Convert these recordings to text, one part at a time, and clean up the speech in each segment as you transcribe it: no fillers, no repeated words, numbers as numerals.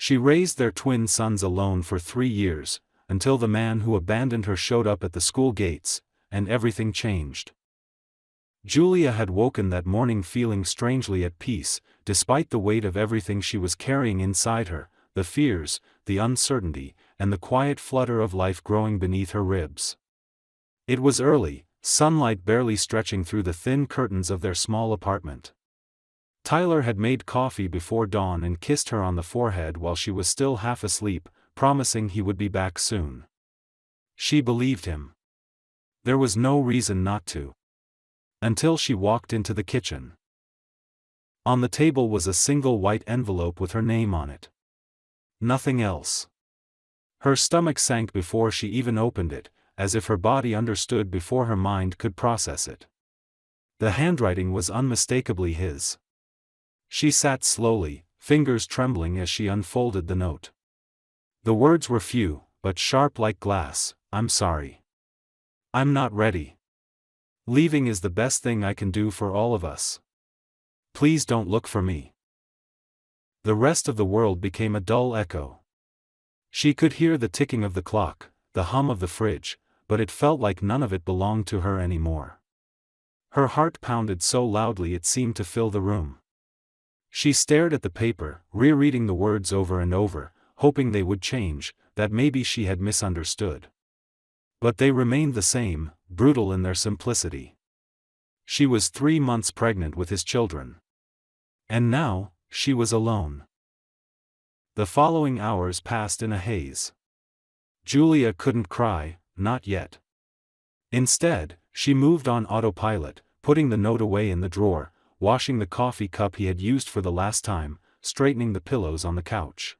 She raised their twin sons alone for 3 years, until the man who abandoned her showed up at the school gates, and everything changed. Julia had woken that morning feeling strangely at peace, despite the weight of everything she was carrying inside her, the fears, the uncertainty, and the quiet flutter of life growing beneath her ribs. It was early, sunlight barely stretching through the thin curtains of their small apartment. Tyler had made coffee before dawn and kissed her on the forehead while she was still half asleep, promising he would be back soon. She believed him. There was no reason not to. Until she walked into the kitchen. On the table was a single white envelope with her name on it. Nothing else. Her stomach sank before she even opened it, as if her body understood before her mind could process it. The handwriting was unmistakably his. She sat slowly, fingers trembling as she unfolded the note. The words were few, but sharp like glass. "I'm sorry. I'm not ready. Leaving is the best thing I can do for all of us. Please don't look for me." The rest of the world became a dull echo. She could hear the ticking of the clock, the hum of the fridge, but it felt like none of it belonged to her anymore. Her heart pounded so loudly it seemed to fill the room. She stared at the paper, rereading the words over and over, hoping they would change, that maybe she had misunderstood. But they remained the same, brutal in their simplicity. She was 3 months pregnant with his children. And now, she was alone. The following hours passed in a haze. Julia couldn't cry, not yet. Instead, she moved on autopilot, putting the note away in the drawer, washing the coffee cup he had used for the last time, straightening the pillows on the couch.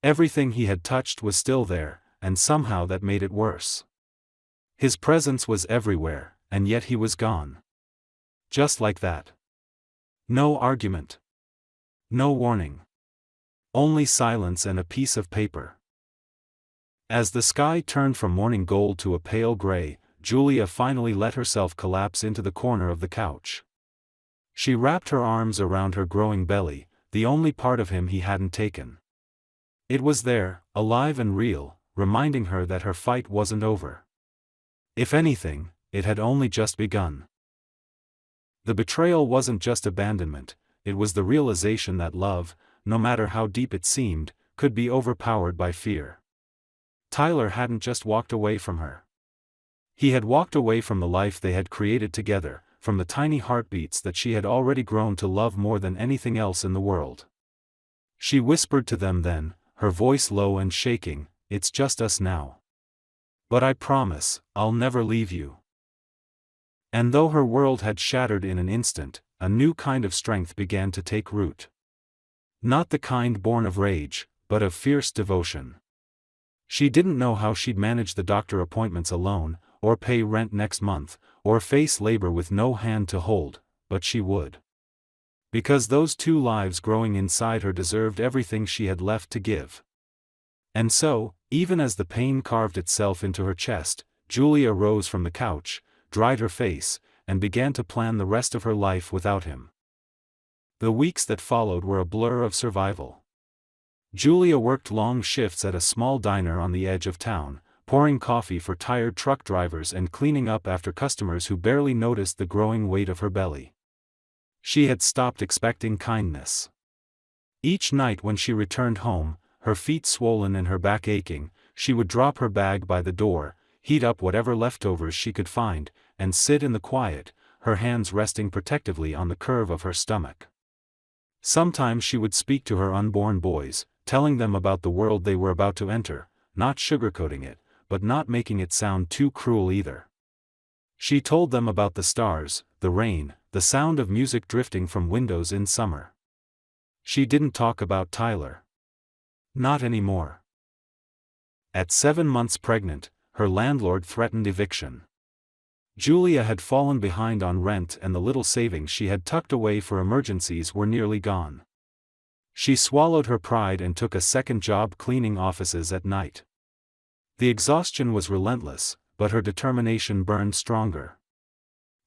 Everything he had touched was still there, and somehow that made it worse. His presence was everywhere, and yet he was gone. Just like that. No argument. No warning. Only silence and a piece of paper. As the sky turned from morning gold to a pale gray, Julia finally let herself collapse into the corner of the couch. She wrapped her arms around her growing belly, the only part of him he hadn't taken. It was there, alive and real, reminding her that her fight wasn't over. If anything, it had only just begun. The betrayal wasn't just abandonment, it was the realization that love, no matter how deep it seemed, could be overpowered by fear. Tyler hadn't just walked away from her. He had walked away from the life they had created together, from the tiny heartbeats that she had already grown to love more than anything else in the world. She whispered to them then, her voice low and shaking, "It's just us now. But I promise, I'll never leave you." And though her world had shattered in an instant, a new kind of strength began to take root. Not the kind born of rage, but of fierce devotion. She didn't know how she'd manage the doctor appointments alone, or pay rent next month, or face labor with no hand to hold, but she would. Because those 2 lives growing inside her deserved everything she had left to give. And so, even as the pain carved itself into her chest, Julia rose from the couch, dried her face, and began to plan the rest of her life without him. The weeks that followed were a blur of survival. Julia worked long shifts at a small diner on the edge of town, pouring coffee for tired truck drivers and cleaning up after customers who barely noticed the growing weight of her belly. She had stopped expecting kindness. Each night when she returned home, her feet swollen and her back aching, she would drop her bag by the door, heat up whatever leftovers she could find, and sit in the quiet, her hands resting protectively on the curve of her stomach. Sometimes she would speak to her unborn boys, telling them about the world they were about to enter, not sugarcoating it, but not making it sound too cruel either. She told them about the stars, the rain, the sound of music drifting from windows in summer. She didn't talk about Tyler. Not anymore. At 7 months pregnant, her landlord threatened eviction. Julia had fallen behind on rent and the little savings she had tucked away for emergencies were nearly gone. She swallowed her pride and took a second job cleaning offices at night. The exhaustion was relentless, but her determination burned stronger.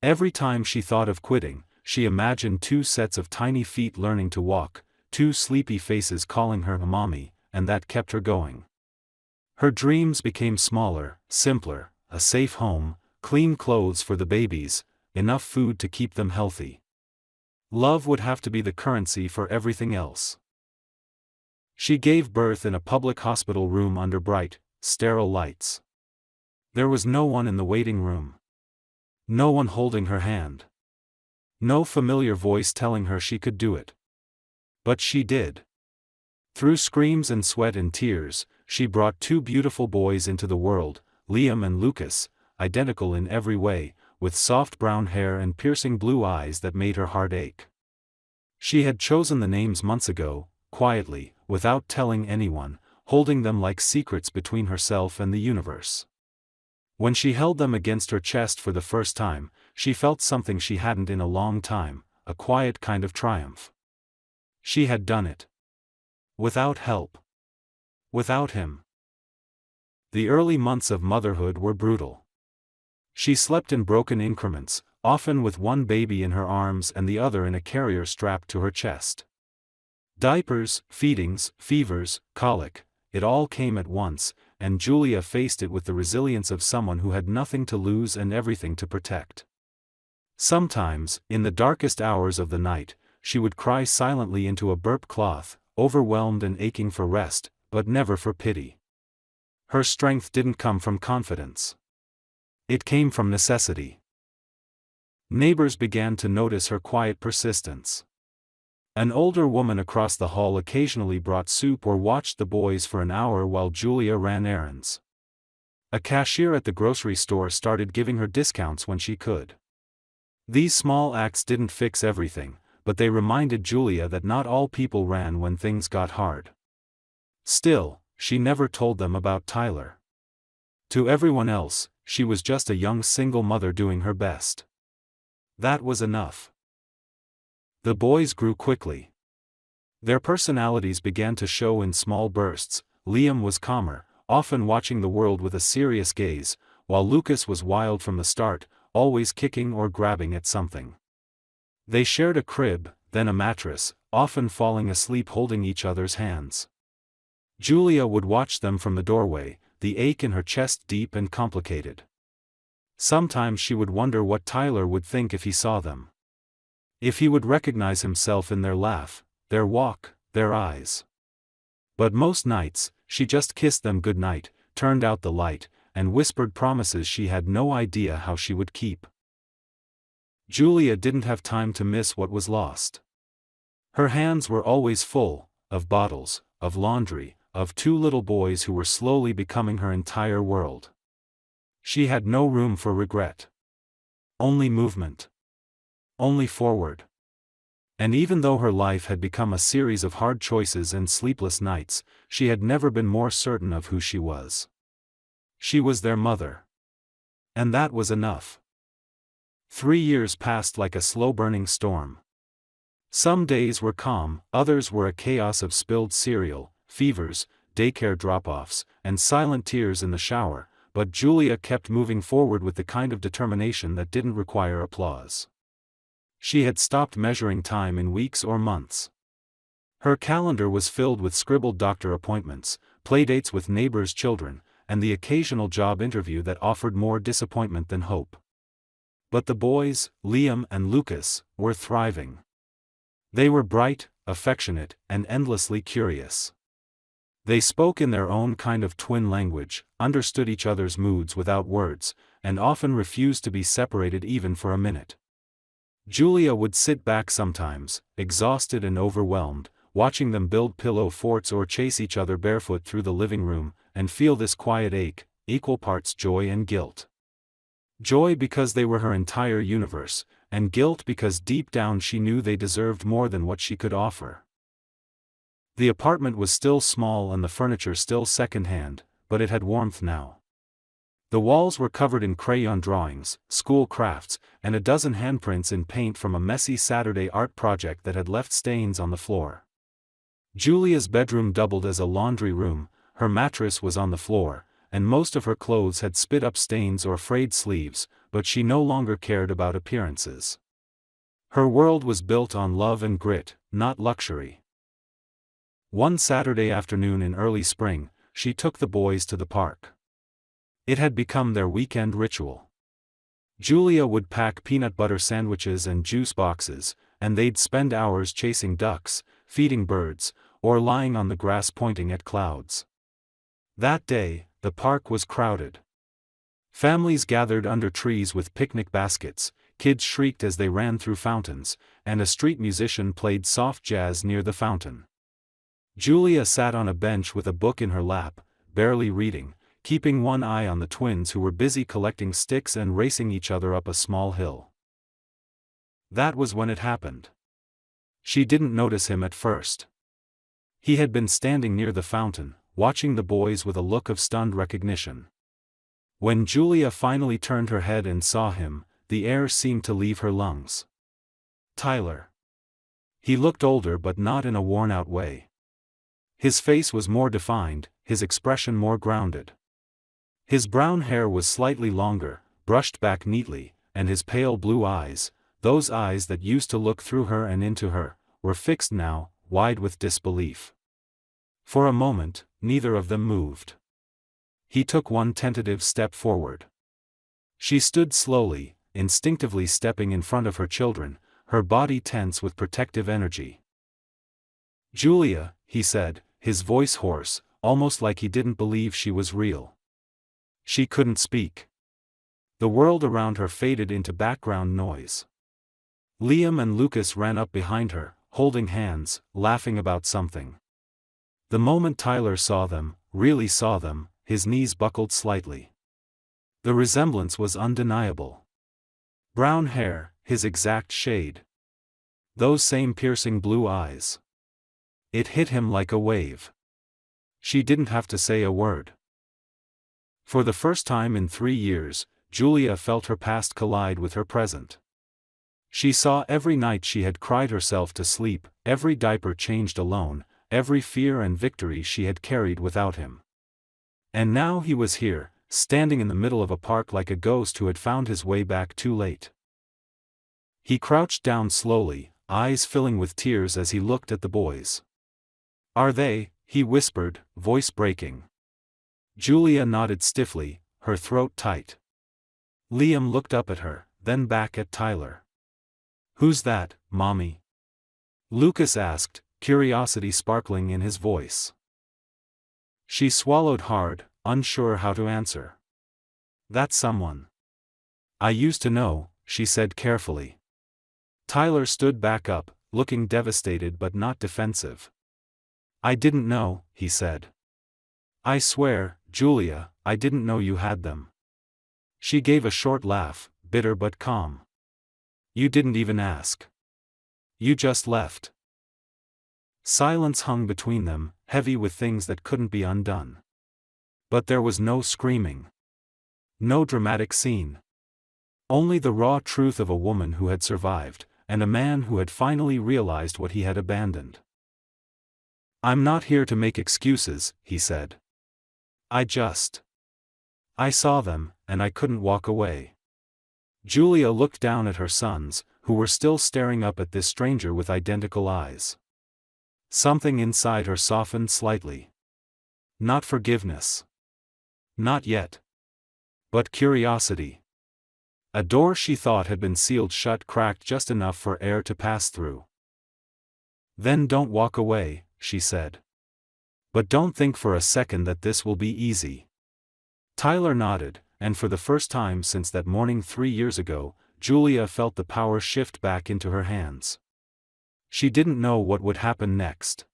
Every time she thought of quitting, she imagined 2 sets of tiny feet learning to walk, two sleepy faces calling her mommy, and that kept her going. Her dreams became smaller, simpler, a safe home, clean clothes for the babies, enough food to keep them healthy. Love would have to be the currency for everything else. She gave birth in a public hospital room under bright, sterile lights. There was no one in the waiting room. No one holding her hand. No familiar voice telling her she could do it. But she did. Through screams and sweat and tears, she brought two beautiful boys into the world, Liam and Lucas, identical in every way, with soft brown hair and piercing blue eyes that made her heart ache. She had chosen the names months ago, quietly, without telling anyone, holding them like secrets between herself and the universe. When she held them against her chest for the first time, she felt something she hadn't in a long time, a quiet kind of triumph. She had done it. Without help. Without him. The early months of motherhood were brutal. She slept in broken increments, often with one baby in her arms and the other in a carrier strapped to her chest. Diapers, feedings, fevers, colic, it all came at once, and Julia faced it with the resilience of someone who had nothing to lose and everything to protect. Sometimes, in the darkest hours of the night, she would cry silently into a burp cloth, overwhelmed and aching for rest, but never for pity. Her strength didn't come from confidence. It came from necessity. Neighbors began to notice her quiet persistence. An older woman across the hall occasionally brought soup or watched the boys for an hour while Julia ran errands. A cashier at the grocery store started giving her discounts when she could. These small acts didn't fix everything, but they reminded Julia that not all people ran when things got hard. Still, she never told them about Tyler. To everyone else, she was just a young single mother doing her best. That was enough. The boys grew quickly. Their personalities began to show in small bursts. Liam was calmer, often watching the world with a serious gaze, while Lucas was wild from the start, always kicking or grabbing at something. They shared a crib, then a mattress, often falling asleep holding each other's hands. Julia would watch them from the doorway, the ache in her chest deep and complicated. Sometimes she would wonder what Tyler would think if he saw them. If he would recognize himself in their laugh, their walk, their eyes. But most nights, she just kissed them goodnight, turned out the light, and whispered promises she had no idea how she would keep. Julia didn't have time to miss what was lost. Her hands were always full, of bottles, of laundry, of two little boys who were slowly becoming her entire world. She had no room for regret. Only movement. Only forward. And even though her life had become a series of hard choices and sleepless nights, she had never been more certain of who she was. She was their mother. And that was enough. 3 years passed like a slow-burning storm. Some days were calm, others were a chaos of spilled cereal, fevers, daycare drop-offs, and silent tears in the shower, but Julia kept moving forward with the kind of determination that didn't require applause. She had stopped measuring time in weeks or months. Her calendar was filled with scribbled doctor appointments, playdates with neighbors' children, and the occasional job interview that offered more disappointment than hope. But the boys, Liam and Lucas, were thriving. They were bright, affectionate, and endlessly curious. They spoke in their own kind of twin language, understood each other's moods without words, and often refused to be separated even for a minute. Julia would sit back sometimes, exhausted and overwhelmed, watching them build pillow forts or chase each other barefoot through the living room, and feel this quiet ache, equal parts joy and guilt. Joy because they were her entire universe, and guilt because deep down she knew they deserved more than what she could offer. The apartment was still small and the furniture still second-hand, but it had warmth now. The walls were covered in crayon drawings, school crafts, and a dozen handprints in paint from a messy Saturday art project that had left stains on the floor. Julia's bedroom doubled as a laundry room, her mattress was on the floor, and most of her clothes had spit-up stains or frayed sleeves, but she no longer cared about appearances. Her world was built on love and grit, not luxury. One Saturday afternoon in early spring, she took the boys to the park. It had become their weekend ritual. Julia would pack peanut butter sandwiches and juice boxes, and they'd spend hours chasing ducks, feeding birds, or lying on the grass pointing at clouds. That day, the park was crowded. Families gathered under trees with picnic baskets, kids shrieked as they ran through fountains, and a street musician played soft jazz near the fountain. Julia sat on a bench with a book in her lap, barely reading, keeping one eye on the twins who were busy collecting sticks and racing each other up a small hill. That was when it happened. She didn't notice him at first. He had been standing near the fountain, watching the boys with a look of stunned recognition. When Julia finally turned her head and saw him, the air seemed to leave her lungs. Tyler. He looked older but not in a worn-out way. His face was more defined, his expression more grounded. His brown hair was slightly longer, brushed back neatly, and his pale blue eyes, those eyes that used to look through her and into her, were fixed now, wide with disbelief. For a moment, neither of them moved. He took one tentative step forward. She stood slowly, instinctively stepping in front of her children, her body tense with protective energy. "Julia," he said, his voice hoarse, almost like he didn't believe she was real. She couldn't speak. The world around her faded into background noise. Liam and Lucas ran up behind her, holding hands, laughing about something. The moment Tyler saw them, really saw them, his knees buckled slightly. The resemblance was undeniable. Brown hair, his exact shade. Those same piercing blue eyes. It hit him like a wave. She didn't have to say a word. For the first time in 3 years, Julia felt her past collide with her present. She saw every night she had cried herself to sleep, every diaper changed alone, every fear and victory she had carried without him. And now he was here, standing in the middle of a park like a ghost who had found his way back too late. He crouched down slowly, eyes filling with tears as he looked at the boys. "Are they?" he whispered, voice breaking. Julia nodded stiffly, her throat tight. Liam looked up at her, then back at Tyler. "Who's that, Mommy?" Lucas asked, curiosity sparkling in his voice. She swallowed hard, unsure how to answer. "That's someone I used to know," she said carefully. Tyler stood back up, looking devastated but not defensive. "I didn't know," he said. "I swear, Julia, I didn't know you had them." She gave a short laugh, bitter but calm. "You didn't even ask. You just left." Silence hung between them, heavy with things that couldn't be undone. But there was no screaming. No dramatic scene. Only the raw truth of a woman who had survived, and a man who had finally realized what he had abandoned. "I'm not here to make excuses," he said. I saw them, and I couldn't walk away." Julia looked down at her sons, who were still staring up at this stranger with identical eyes. Something inside her softened slightly. Not forgiveness. Not yet. But curiosity. A door she thought had been sealed shut cracked just enough for air to pass through. "Then don't walk away," she said. "But don't think for a second that this will be easy." Tyler nodded, and for the first time since that morning 3 years ago, Julia felt the power shift back into her hands. She didn't know what would happen next.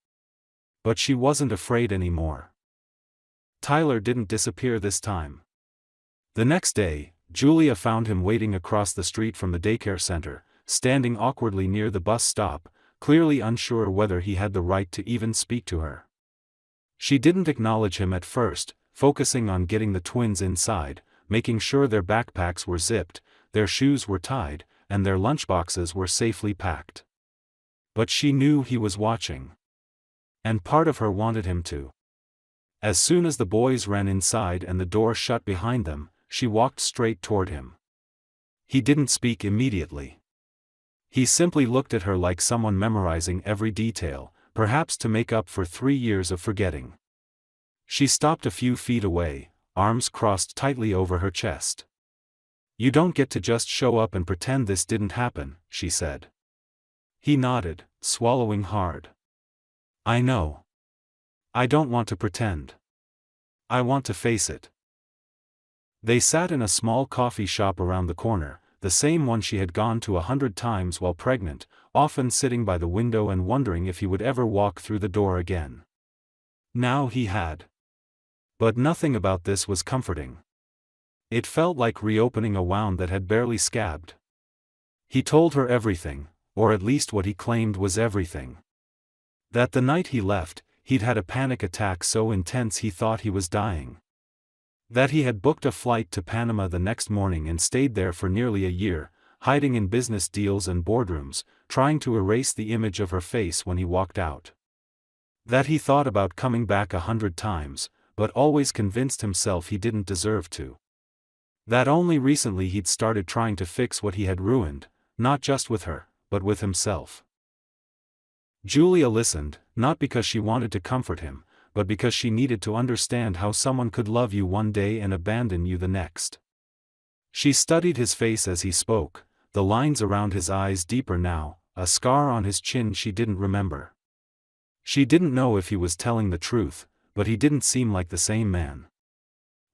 But she wasn't afraid anymore. Tyler didn't disappear this time. The next day, Julia found him waiting across the street from the daycare center, standing awkwardly near the bus stop, clearly unsure whether he had the right to even speak to her. She didn't acknowledge him at first, focusing on getting the twins inside, making sure their backpacks were zipped, their shoes were tied, and their lunchboxes were safely packed. But she knew he was watching. And part of her wanted him to. As soon as the boys ran inside and the door shut behind them, she walked straight toward him. He didn't speak immediately. He simply looked at her like someone memorizing every detail, perhaps to make up for 3 years of forgetting. She stopped a few feet away, arms crossed tightly over her chest. "You don't get to just show up and pretend this didn't happen," she said. He nodded, swallowing hard. "I know. I don't want to pretend. I want to face it." They sat in a small coffee shop around the corner, the same one she had gone to 100 times while pregnant, often sitting by the window and wondering if he would ever walk through the door again. Now he had. But nothing about this was comforting. It felt like reopening a wound that had barely scabbed. He told her everything, or at least what he claimed was everything. That the night he left, he'd had a panic attack so intense he thought he was dying. That he had booked a flight to Panama the next morning and stayed there for nearly a year, hiding in business deals and boardrooms, trying to erase the image of her face when he walked out. That he thought about coming back 100 times, but always convinced himself he didn't deserve to. That only recently he'd started trying to fix what he had ruined, not just with her, but with himself. Julia listened, not because she wanted to comfort him, but because she needed to understand how someone could love you one day and abandon you the next. She studied his face as he spoke, the lines around his eyes deeper now, a scar on his chin she didn't remember. She didn't know if he was telling the truth, but he didn't seem like the same man.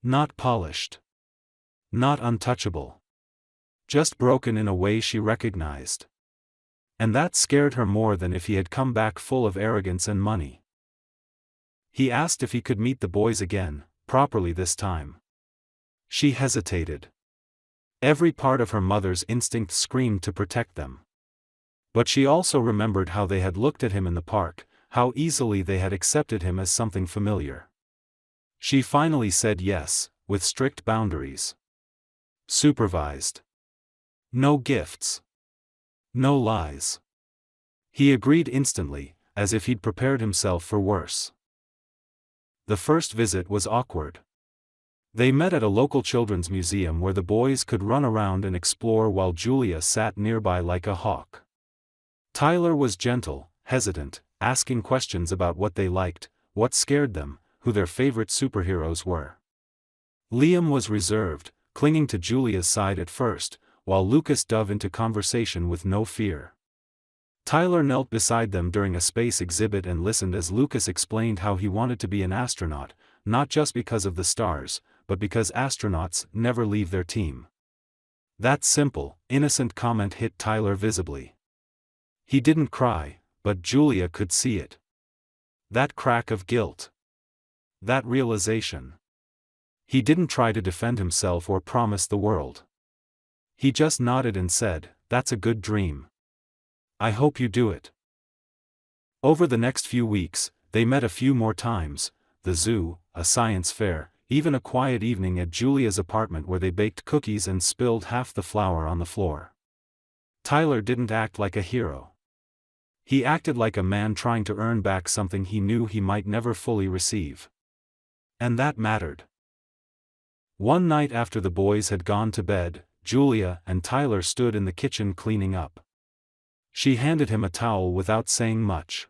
Not polished. Not untouchable. Just broken in a way she recognized. And that scared her more than if he had come back full of arrogance and money. He asked if he could meet the boys again, properly this time. She hesitated. Every part of her mother's instinct screamed to protect them. But she also remembered how they had looked at him in the park, how easily they had accepted him as something familiar. She finally said yes, with strict boundaries. Supervised. No gifts. No lies. He agreed instantly, as if he'd prepared himself for worse. The first visit was awkward. They met at a local children's museum where the boys could run around and explore while Julia sat nearby like a hawk. Tyler was gentle, hesitant, asking questions about what they liked, what scared them, who their favorite superheroes were. Liam was reserved, clinging to Julia's side at first, while Lucas dove into conversation with no fear. Tyler knelt beside them during a space exhibit and listened as Lucas explained how he wanted to be an astronaut, not just because of the stars, but because astronauts never leave their team. That simple, innocent comment hit Tyler visibly. He didn't cry, but Julia could see it. That crack of guilt. That realization. He didn't try to defend himself or promise the world. He just nodded and said, "That's a good dream. I hope you do it." Over the next few weeks, they met a few more times, the zoo, a science fair, even a quiet evening at Julia's apartment where they baked cookies and spilled half the flour on the floor. Tyler didn't act like a hero. He acted like a man trying to earn back something he knew he might never fully receive. And that mattered. One night after the boys had gone to bed, Julia and Tyler stood in the kitchen cleaning up. She handed him a towel without saying much.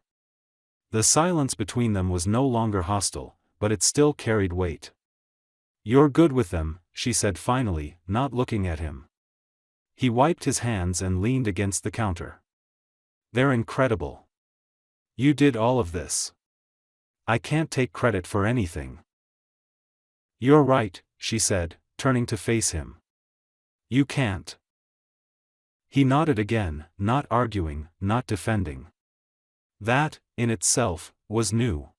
The silence between them was no longer hostile, but it still carried weight. "You're good with them," she said finally, not looking at him. He wiped his hands and leaned against the counter. "They're incredible. You did all of this. I can't take credit for anything." "You're right," she said, turning to face him. "You can't." He nodded again, not arguing, not defending. That, in itself, was new.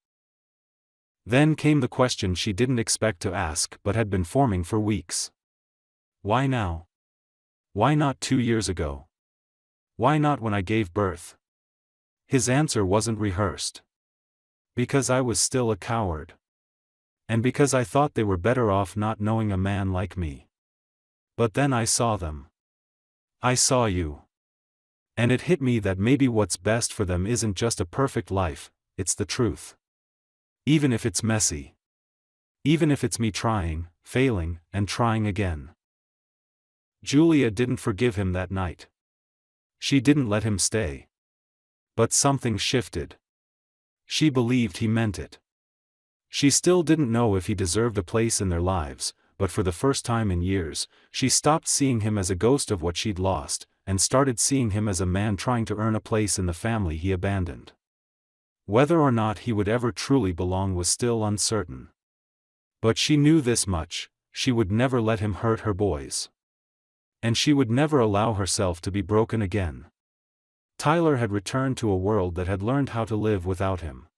Then came the question she didn't expect to ask but had been forming for weeks. Why now? Why not 2 years ago? Why not when I gave birth? His answer wasn't rehearsed. Because I was still a coward. And because I thought they were better off not knowing a man like me. But then I saw them. I saw you. And it hit me that maybe what's best for them isn't just a perfect life, it's the truth. Even if it's messy. Even if it's me trying, failing, and trying again. Julia didn't forgive him that night. She didn't let him stay. But something shifted. She believed he meant it. She still didn't know if he deserved a place in their lives, but for the first time in years, she stopped seeing him as a ghost of what she'd lost, and started seeing him as a man trying to earn a place in the family he abandoned. Whether or not he would ever truly belong was still uncertain. But she knew this much: she would never let him hurt her boys. And she would never allow herself to be broken again. Tyler had returned to a world that had learned how to live without him.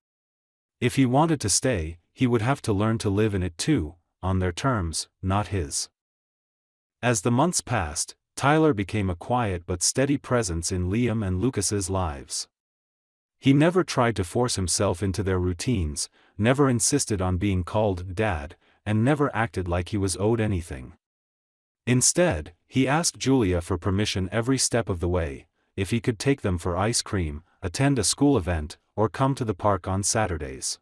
If he wanted to stay, he would have to learn to live in it too, on their terms, not his. As the months passed, Tyler became a quiet but steady presence in Liam and Lucas's lives. He never tried to force himself into their routines, never insisted on being called Dad, and never acted like he was owed anything. Instead, he asked Julia for permission every step of the way, if he could take them for ice cream, attend a school event, or come to the park on Saturdays.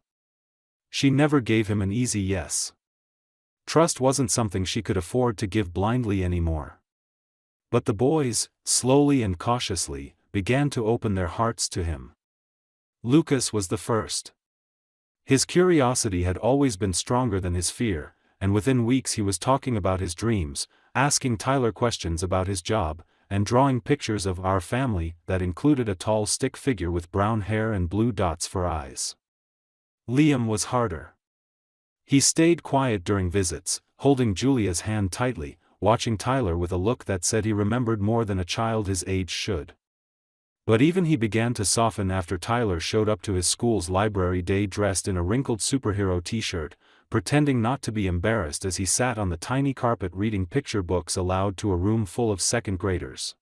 She never gave him an easy yes. Trust wasn't something she could afford to give blindly anymore. But the boys, slowly and cautiously, began to open their hearts to him. Lucas was the first. His curiosity had always been stronger than his fear, and within weeks he was talking about his dreams, asking Tyler questions about his job, and drawing pictures of our family that included a tall stick figure with brown hair and blue dots for eyes. Liam was harder. He stayed quiet during visits, holding Julia's hand tightly, watching Tyler with a look that said he remembered more than a child his age should. But even he began to soften after Tyler showed up to his school's library day dressed in a wrinkled superhero t-shirt, pretending not to be embarrassed as he sat on the tiny carpet reading picture books aloud to a room full of second graders.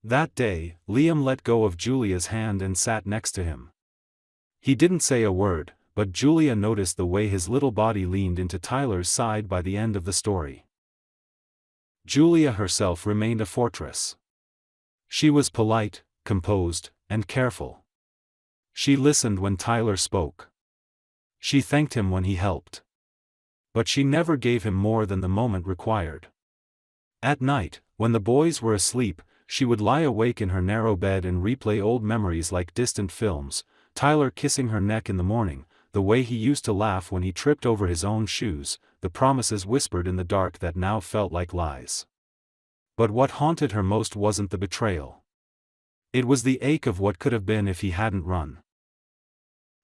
That day, Liam let go of Julia's hand and sat next to him. He didn't say a word, but Julia noticed the way his little body leaned into Tyler's side by the end of the story. Julia herself remained a fortress. She was polite, composed, and careful. She listened when Tyler spoke. She thanked him when he helped. But she never gave him more than the moment required. At night, when the boys were asleep, she would lie awake in her narrow bed and replay old memories like distant films, Tyler kissing her neck in the morning, the way he used to laugh when he tripped over his own shoes, the promises whispered in the dark that now felt like lies. But what haunted her most wasn't the betrayal. It was the ache of what could have been if he hadn't run.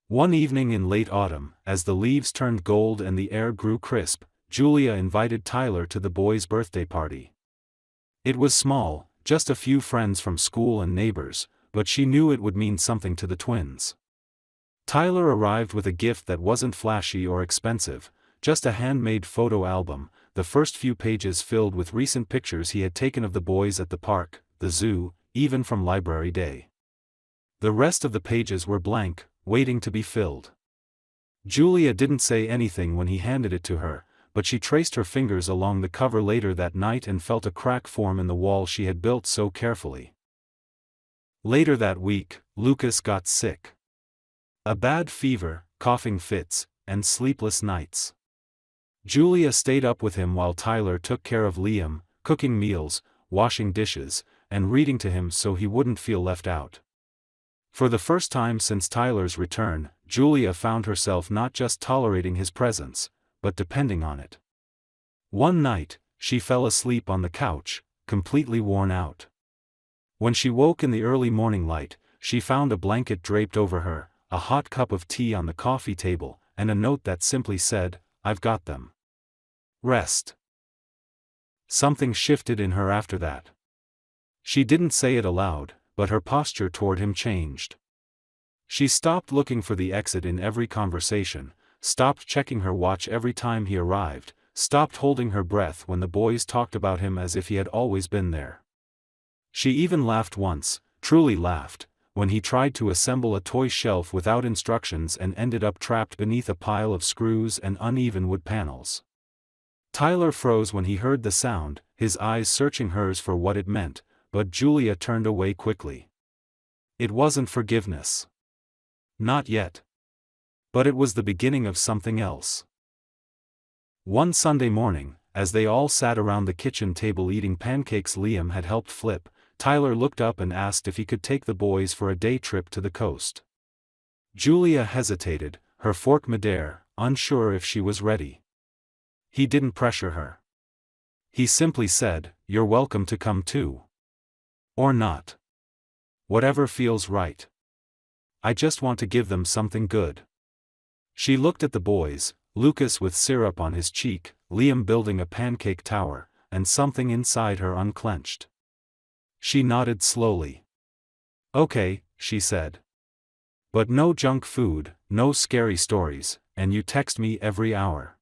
One evening in late autumn, as the leaves turned gold and the air grew crisp, Julia invited Tyler to the boys' birthday party. It was small, just a few friends from school and neighbors, but she knew it would mean something to the twins. Tyler arrived with a gift that wasn't flashy or expensive, just a handmade photo album, the first few pages filled with recent pictures he had taken of the boys at the park, the zoo, even from library day. The rest of the pages were blank, waiting to be filled. Julia didn't say anything when he handed it to her, but she traced her fingers along the cover later that night and felt a crack form in the wall she had built so carefully. Later that week, Lucas got sick. A bad fever, coughing fits, and sleepless nights. Julia stayed up with him while Tyler took care of Liam, cooking meals, washing dishes, and reading to him so he wouldn't feel left out. For the first time since Tyler's return, Julia found herself not just tolerating his presence, but depending on it. One night, she fell asleep on the couch, completely worn out. When she woke in the early morning light, she found a blanket draped over her, a hot cup of tea on the coffee table, and a note that simply said, "I've got them. Rest." Something shifted in her after that. She didn't say it aloud, but her posture toward him changed. She stopped looking for the exit in every conversation, stopped checking her watch every time he arrived, stopped holding her breath when the boys talked about him as if he had always been there. She even laughed once, truly laughed, when he tried to assemble a toy shelf without instructions and ended up trapped beneath a pile of screws and uneven wood panels. Tyler froze when he heard the sound, his eyes searching hers for what it meant, but Julia turned away quickly. It wasn't forgiveness. Not yet. But it was the beginning of something else. One Sunday morning, as they all sat around the kitchen table eating pancakes Liam had helped flip, Tyler looked up and asked if he could take the boys for a day trip to the coast. Julia hesitated, her fork midair, unsure if she was ready. He didn't pressure her. He simply said, "You're welcome to come too. Or not. Whatever feels right. I just want to give them something good." She looked at the boys, Lucas with syrup on his cheek, Liam building a pancake tower, and something inside her unclenched. She nodded slowly. "Okay," she said. "But no junk food, no scary stories, and you text me every hour."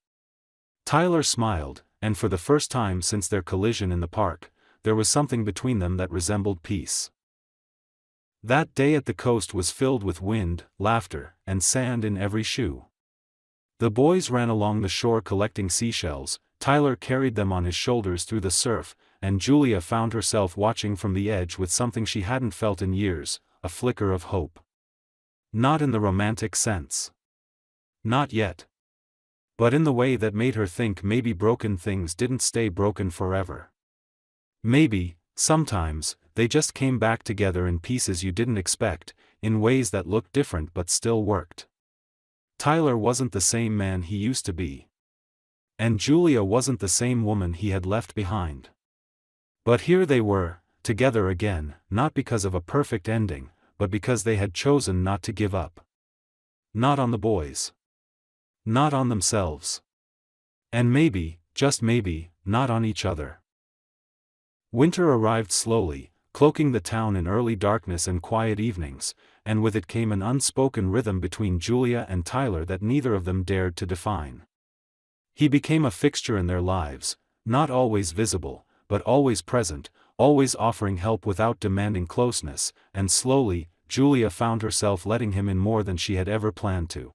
Tyler smiled, and for the first time since their collision in the park, there was something between them that resembled peace. That day at the coast was filled with wind, laughter, and sand in every shoe. The boys ran along the shore collecting seashells, Tyler carried them on his shoulders through the surf, and Julia found herself watching from the edge with something she hadn't felt in years, a flicker of hope. Not in the romantic sense. Not yet. But in the way that made her think maybe broken things didn't stay broken forever. Maybe, sometimes, they just came back together in pieces you didn't expect, in ways that looked different but still worked. Tyler wasn't the same man he used to be. And Julia wasn't the same woman he had left behind. But here they were, together again, not because of a perfect ending, but because they had chosen not to give up. Not on the boys. Not on themselves. And maybe, just maybe, not on each other. Winter arrived slowly, cloaking the town in early darkness and quiet evenings, and with it came an unspoken rhythm between Julia and Tyler that neither of them dared to define. He became a fixture in their lives, not always visible, but always present, always offering help without demanding closeness, and slowly, Julia found herself letting him in more than she had ever planned to.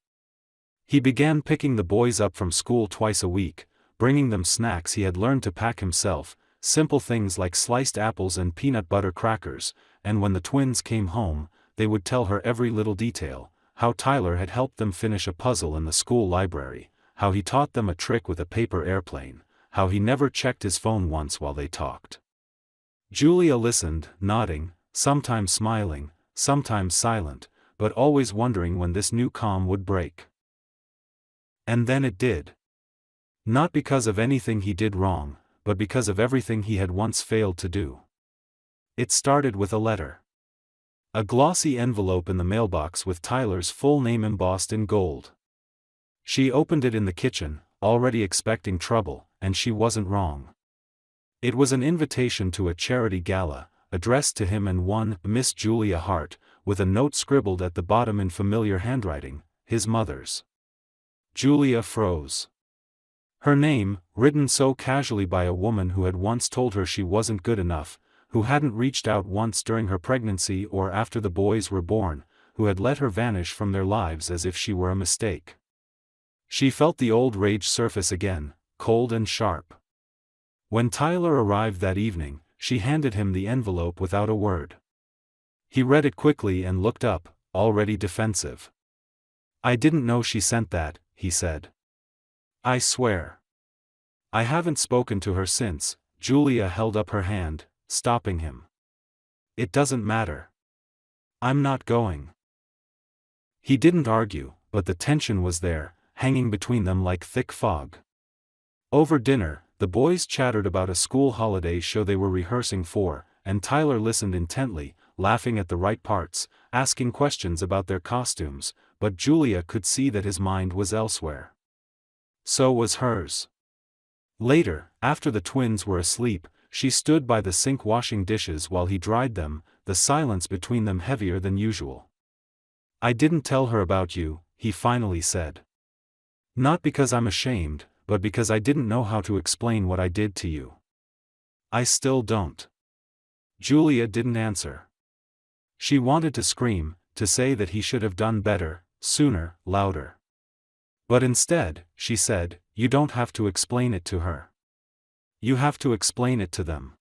He began picking the boys up from school twice a week, bringing them snacks he had learned to pack himself, simple things like sliced apples and peanut butter crackers, and when the twins came home, they would tell her every little detail, how Tyler had helped them finish a puzzle in the school library, how he taught them a trick with a paper airplane, how he never checked his phone once while they talked. Julia listened, nodding, sometimes smiling, sometimes silent, but always wondering when this new calm would break. And then it did. Not because of anything he did wrong, but because of everything he had once failed to do. It started with a letter. A glossy envelope in the mailbox with Tyler's full name embossed in gold. She opened it in the kitchen, already expecting trouble, and she wasn't wrong. It was an invitation to a charity gala, addressed to him and one Miss Julia Hart, with a note scribbled at the bottom in familiar handwriting, his mother's. Julia froze. Her name, written so casually by a woman who had once told her she wasn't good enough, who hadn't reached out once during her pregnancy or after the boys were born, who had let her vanish from their lives as if she were a mistake. She felt the old rage surface again, cold and sharp. When Tyler arrived that evening, she handed him the envelope without a word. He read it quickly and looked up, already defensive. "I didn't know she sent that," he said. "I swear. I haven't spoken to her since." Julia held up her hand, stopping him. "It doesn't matter. I'm not going." He didn't argue, but the tension was there, hanging between them like thick fog. Over dinner, the boys chattered about a school holiday show they were rehearsing for, and Tyler listened intently, laughing at the right parts, asking questions about their costumes, but Julia could see that his mind was elsewhere. So was hers. Later, after the twins were asleep, she stood by the sink washing dishes while he dried them, the silence between them heavier than usual. "I didn't tell her about you," he finally said. "Not because I'm ashamed, but because I didn't know how to explain what I did to you. I still don't." Julia didn't answer. She wanted to scream, to say that he should have done better, sooner, louder. But instead, she said, "You don't have to explain it to her. You have to explain it to them.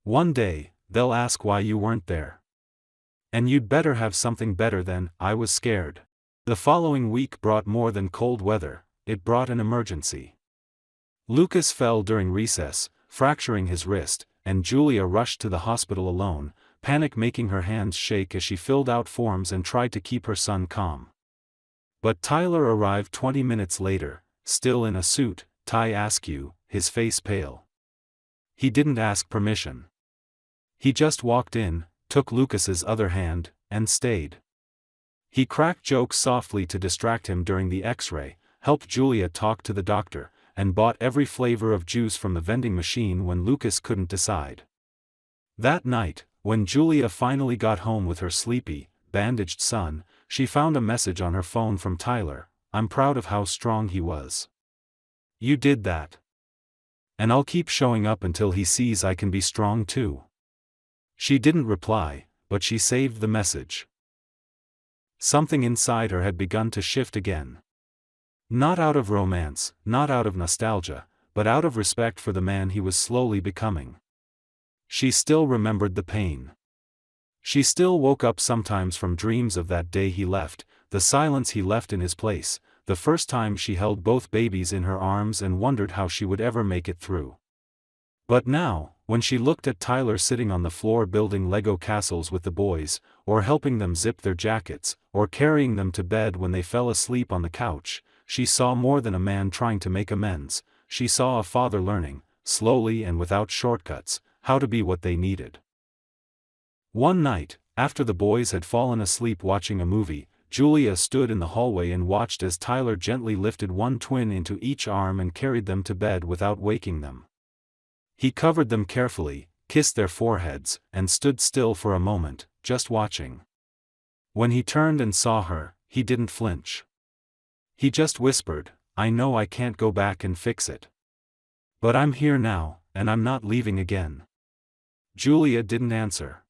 One day, they'll ask why you weren't there. And you'd better have something better than, 'I was scared.'" The following week brought more than cold weather, it brought an emergency. Lucas fell during recess, fracturing his wrist, and Julia rushed to the hospital alone, panic making her hands shake as she filled out forms and tried to keep her son calm. But Tyler arrived 20 minutes later, still in a suit, tie askew, his face pale. He didn't ask permission. He just walked in, took Lucas's other hand, and stayed. He cracked jokes softly to distract him during the X-ray, helped Julia talk to the doctor, and bought every flavor of juice from the vending machine when Lucas couldn't decide. That night, when Julia finally got home with her sleepy, bandaged son, she found a message on her phone from Tyler. "I'm proud of how strong he was. You did that. And I'll keep showing up until he sees I can be strong too." She didn't reply, but she saved the message. Something inside her had begun to shift again. Not out of romance, not out of nostalgia, but out of respect for the man he was slowly becoming. She still remembered the pain. She still woke up sometimes from dreams of that day he left, the silence he left in his place, the first time she held both babies in her arms and wondered how she would ever make it through. But now, when she looked at Tyler sitting on the floor building Lego castles with the boys, or helping them zip their jackets, or carrying them to bed when they fell asleep on the couch, she saw more than a man trying to make amends. She saw a father learning, slowly and without shortcuts, how to be what they needed. One night, after the boys had fallen asleep watching a movie, Julia stood in the hallway and watched as Tyler gently lifted one twin into each arm and carried them to bed without waking them. He covered them carefully, kissed their foreheads, and stood still for a moment, just watching. When he turned and saw her, he didn't flinch. He just whispered, "I know I can't go back and fix it. But I'm here now, and I'm not leaving again." Julia didn't answer.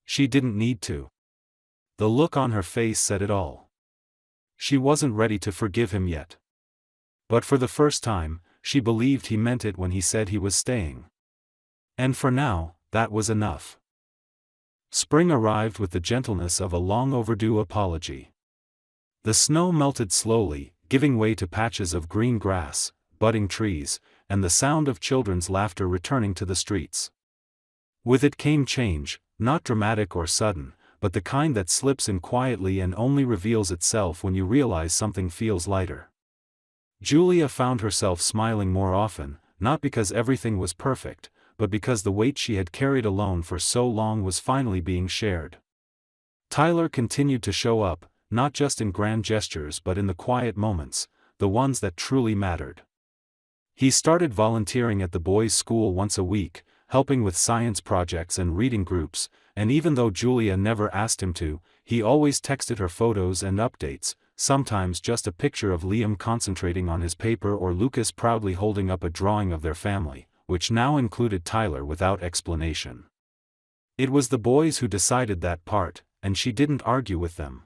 She didn't need to. The look on her face said it all. She wasn't ready to forgive him yet. But for the first time, she believed he meant it when he said he was staying. And for now, that was enough. Spring arrived with the gentleness of a long-overdue apology. The snow melted slowly, giving way to patches of green grass, budding trees, and the sound of children's laughter returning to the streets. With it came change, not dramatic or sudden, but the kind that slips in quietly and only reveals itself when you realize something feels lighter. Julia found herself smiling more often, not because everything was perfect, but because the weight she had carried alone for so long was finally being shared. Tyler continued to show up, not just in grand gestures but in the quiet moments, the ones that truly mattered. He started volunteering at the boys' school once a week, helping with science projects and reading groups, and even though Julia never asked him to, he always texted her photos and updates, sometimes just a picture of Liam concentrating on his paper or Lucas proudly holding up a drawing of their family, which now included Tyler without explanation. It was the boys who decided that part, and she didn't argue with them.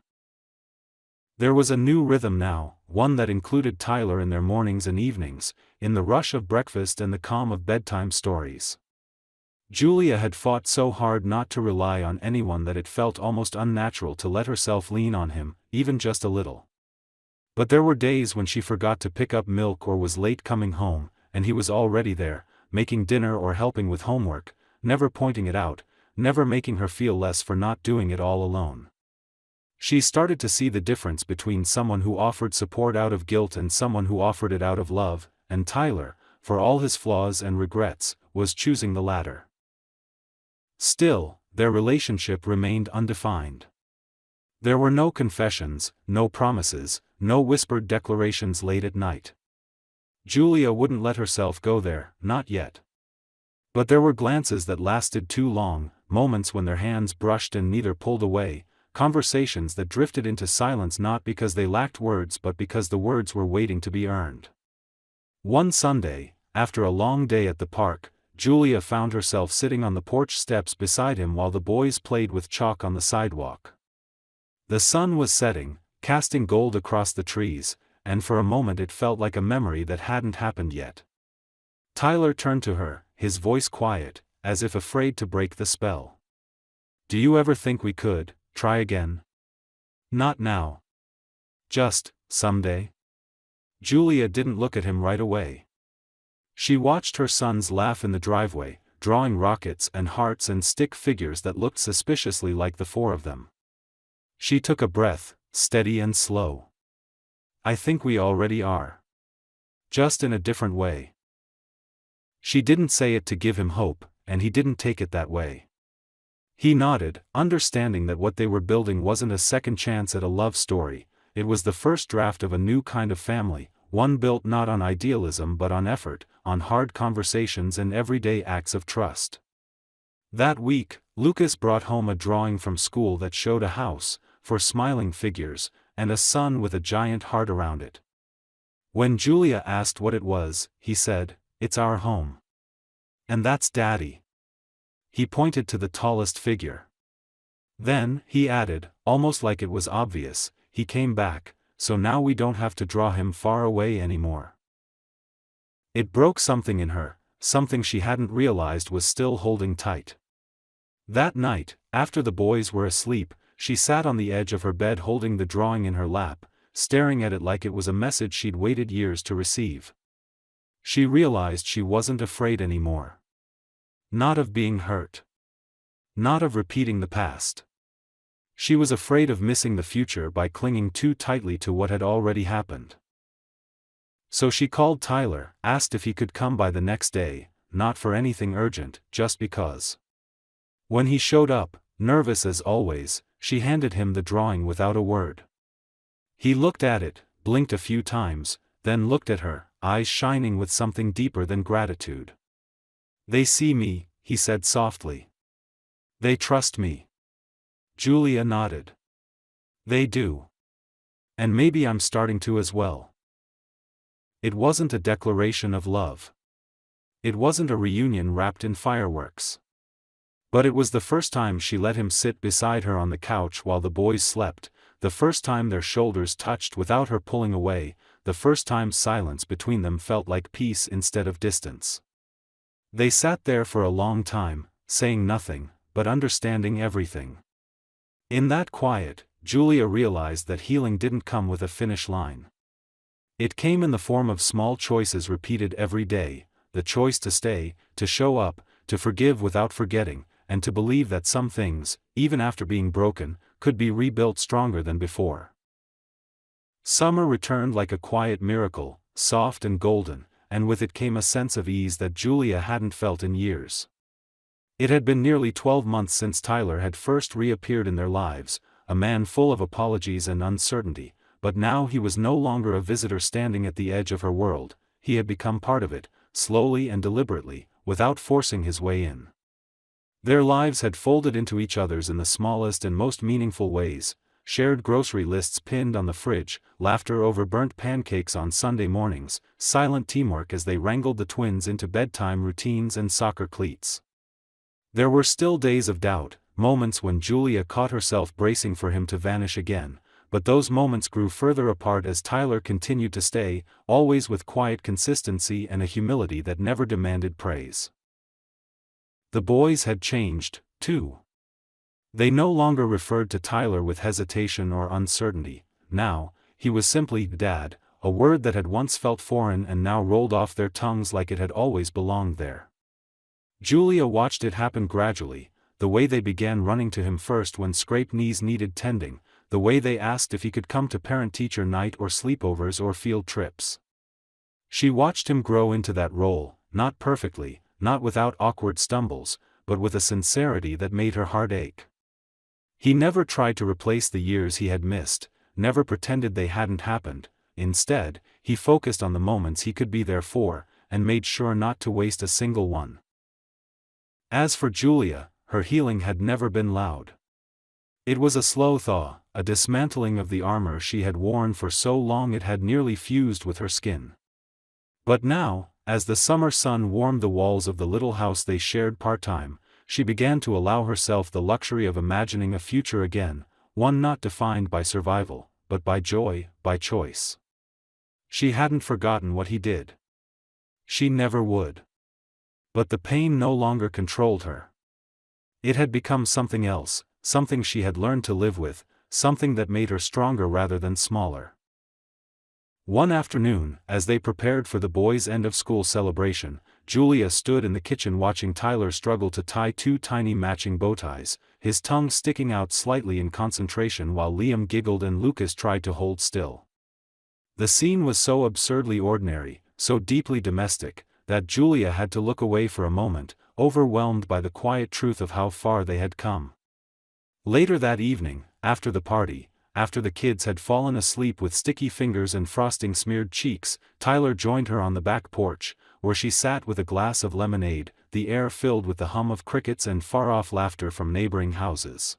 There was a new rhythm now, one that included Tyler in their mornings and evenings, in the rush of breakfast and the calm of bedtime stories. Julia had fought so hard not to rely on anyone that it felt almost unnatural to let herself lean on him, even just a little. But there were days when she forgot to pick up milk or was late coming home, and he was already there, making dinner or helping with homework, never pointing it out, never making her feel less for not doing it all alone. She started to see the difference between someone who offered support out of guilt and someone who offered it out of love, and Tyler, for all his flaws and regrets, was choosing the latter. Still, their relationship remained undefined. There were no confessions, no promises, no whispered declarations late at night. Julia wouldn't let herself go there, not yet. But there were glances that lasted too long, moments when their hands brushed and neither pulled away, conversations that drifted into silence not because they lacked words but because the words were waiting to be earned. One Sunday, after a long day at the park, Julia found herself sitting on the porch steps beside him while the boys played with chalk on the sidewalk. The sun was setting, casting gold across the trees, and for a moment it felt like a memory that hadn't happened yet. Tyler turned to her, his voice quiet, as if afraid to break the spell. "Do you ever think we could try again? Not now. Just someday?" Julia didn't look at him right away. She watched her sons laugh in the driveway, drawing rockets and hearts and stick figures that looked suspiciously like the four of them. She took a breath, steady and slow. "I think we already are. Just in a different way." She didn't say it to give him hope, and he didn't take it that way. He nodded, understanding that what they were building wasn't a second chance at a love story, it was the first draft of a new kind of family, one built not on idealism but on effort, on hard conversations and everyday acts of trust. That week, Lucas brought home a drawing from school that showed a house, for smiling figures, and a sun with a giant heart around it. When Julia asked what it was, he said, "It's our home. And that's Daddy." He pointed to the tallest figure. Then, he added, almost like it was obvious, "He came back, so now we don't have to draw him far away anymore." It broke something in her, something she hadn't realized was still holding tight. That night, after the boys were asleep, she sat on the edge of her bed holding the drawing in her lap, staring at it like it was a message she'd waited years to receive. She realized she wasn't afraid anymore. Not of being hurt. Not of repeating the past. She was afraid of missing the future by clinging too tightly to what had already happened. So she called Tyler, asked if he could come by the next day, not for anything urgent, just because. When he showed up, nervous as always, she handed him the drawing without a word. He looked at it, blinked a few times, then looked at her, eyes shining with something deeper than gratitude. "They see me," he said softly. "They trust me." Julia nodded. "They do. And maybe I'm starting to as well." It wasn't a declaration of love. It wasn't a reunion wrapped in fireworks. But it was the first time she let him sit beside her on the couch while the boys slept, the first time their shoulders touched without her pulling away, the first time silence between them felt like peace instead of distance. They sat there for a long time, saying nothing, but understanding everything. In that quiet, Julia realized that healing didn't come with a finish line. It came in the form of small choices repeated every day, the choice to stay, to show up, to forgive without forgetting, and to believe that some things, even after being broken, could be rebuilt stronger than before. Summer returned like a quiet miracle, soft and golden, and with it came a sense of ease that Julia hadn't felt in years. It had been nearly 12 months since Tyler had first reappeared in their lives, a man full of apologies and uncertainty, but now he was no longer a visitor standing at the edge of her world, he had become part of it, slowly and deliberately, without forcing his way in. Their lives had folded into each other's in the smallest and most meaningful ways, shared grocery lists pinned on the fridge, laughter over burnt pancakes on Sunday mornings, silent teamwork as they wrangled the twins into bedtime routines and soccer cleats. There were still days of doubt, moments when Julia caught herself bracing for him to vanish again, but those moments grew further apart as Tyler continued to stay, always with quiet consistency and a humility that never demanded praise. The boys had changed, too. They no longer referred to Tyler with hesitation or uncertainty. Now, he was simply Dad, a word that had once felt foreign and now rolled off their tongues like it had always belonged there. Julia watched it happen gradually, the way they began running to him first when scraped knees needed tending, the way they asked if he could come to parent-teacher night or sleepovers or field trips. She watched him grow into that role, not perfectly, not without awkward stumbles, but with a sincerity that made her heart ache. He never tried to replace the years he had missed, never pretended they hadn't happened. Instead, he focused on the moments he could be there for, and made sure not to waste a single one. As for Julia, her healing had never been loud. It was a slow thaw, a dismantling of the armor she had worn for so long it had nearly fused with her skin. But now, as the summer sun warmed the walls of the little house they shared part-time, she began to allow herself the luxury of imagining a future again, one not defined by survival, but by joy, by choice. She hadn't forgotten what he did. She never would. But the pain no longer controlled her. It had become something else, something she had learned to live with, something that made her stronger rather than smaller. One afternoon, as they prepared for the boys' end-of-school celebration, Julia stood in the kitchen watching Tyler struggle to tie two tiny matching bow ties, his tongue sticking out slightly in concentration while Liam giggled and Lucas tried to hold still. The scene was so absurdly ordinary, so deeply domestic, that Julia had to look away for a moment, overwhelmed by the quiet truth of how far they had come. Later that evening, after the party, after the kids had fallen asleep with sticky fingers and frosting-smeared cheeks, Tyler joined her on the back porch, where she sat with a glass of lemonade, the air filled with the hum of crickets and far-off laughter from neighboring houses.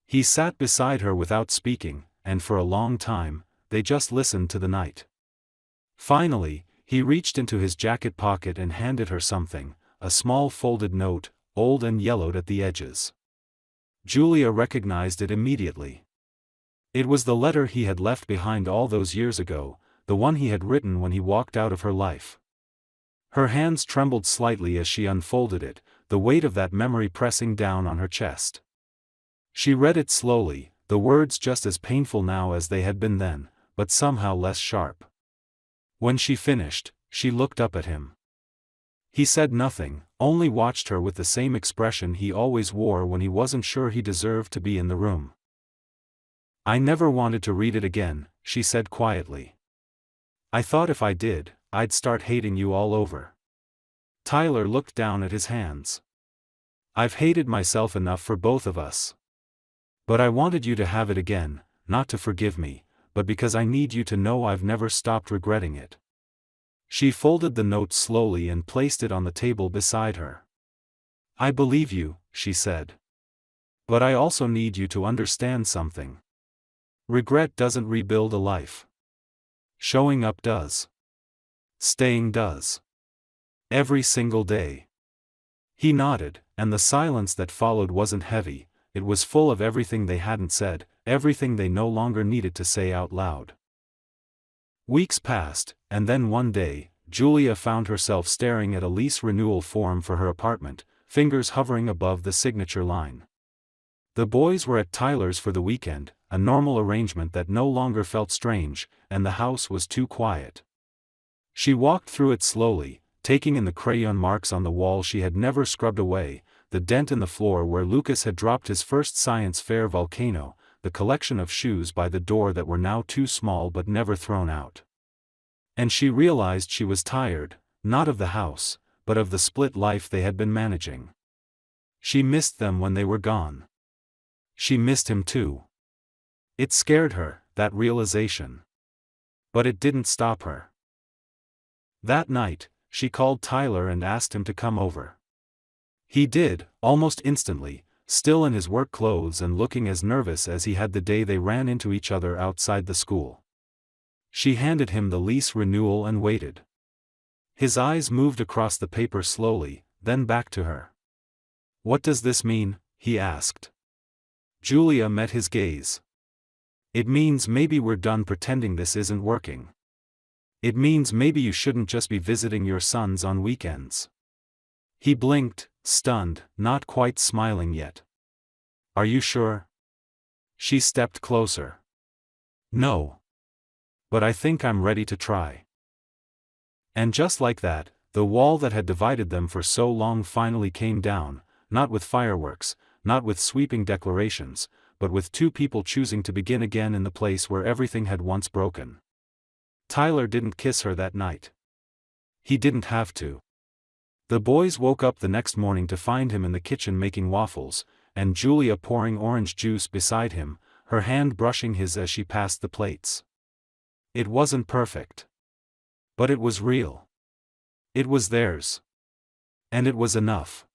He sat beside her without speaking, and for a long time, they just listened to the night. Finally, he reached into his jacket pocket and handed her something, a small folded note, old and yellowed at the edges. Julia recognized it immediately. It was the letter he had left behind all those years ago, the one he had written when he walked out of her life. Her hands trembled slightly as she unfolded it, the weight of that memory pressing down on her chest. She read it slowly, the words just as painful now as they had been then, but somehow less sharp. When she finished, she looked up at him. He said nothing, only watched her with the same expression he always wore when he wasn't sure he deserved to be in the room. "I never wanted to read it again," she said quietly. "I thought if I did, I'd start hating you all over." Tyler looked down at his hands. "I've hated myself enough for both of us. But I wanted you to have it again, not to forgive me, but because I need you to know I've never stopped regretting it." She folded the note slowly and placed it on the table beside her. "I believe you," she said. "But I also need you to understand something. Regret doesn't rebuild a life. Showing up does. Staying does. Every single day." He nodded, and the silence that followed wasn't heavy, it was full of everything they hadn't said, everything they no longer needed to say out loud. Weeks passed, and then one day, Julia found herself staring at a lease renewal form for her apartment, fingers hovering above the signature line. The boys were at Tyler's for the weekend, a normal arrangement that no longer felt strange, and the house was too quiet. She walked through it slowly, taking in the crayon marks on the wall she had never scrubbed away, the dent in the floor where Lucas had dropped his first science fair volcano, the collection of shoes by the door that were now too small but never thrown out. And she realized she was tired, not of the house, but of the split life they had been managing. She missed them when they were gone. She missed him too. It scared her, that realization. But it didn't stop her. That night, she called Tyler and asked him to come over. He did, almost instantly, still in his work clothes and looking as nervous as he had the day they ran into each other outside the school. She handed him the lease renewal and waited. His eyes moved across the paper slowly, then back to her. "What does this mean?" he asked. Julia met his gaze. "It means maybe we're done pretending this isn't working. It means maybe you shouldn't just be visiting your sons on weekends." He blinked, stunned, not quite smiling yet. "Are you sure?" She stepped closer. "No. But I think I'm ready to try." And just like that, the wall that had divided them for so long finally came down, not with fireworks, not with sweeping declarations, but with two people choosing to begin again in the place where everything had once broken. Tyler didn't kiss her that night. He didn't have to. The boys woke up the next morning to find him in the kitchen making waffles, and Julia pouring orange juice beside him, her hand brushing his as she passed the plates. It wasn't perfect. But it was real. It was theirs. And it was enough.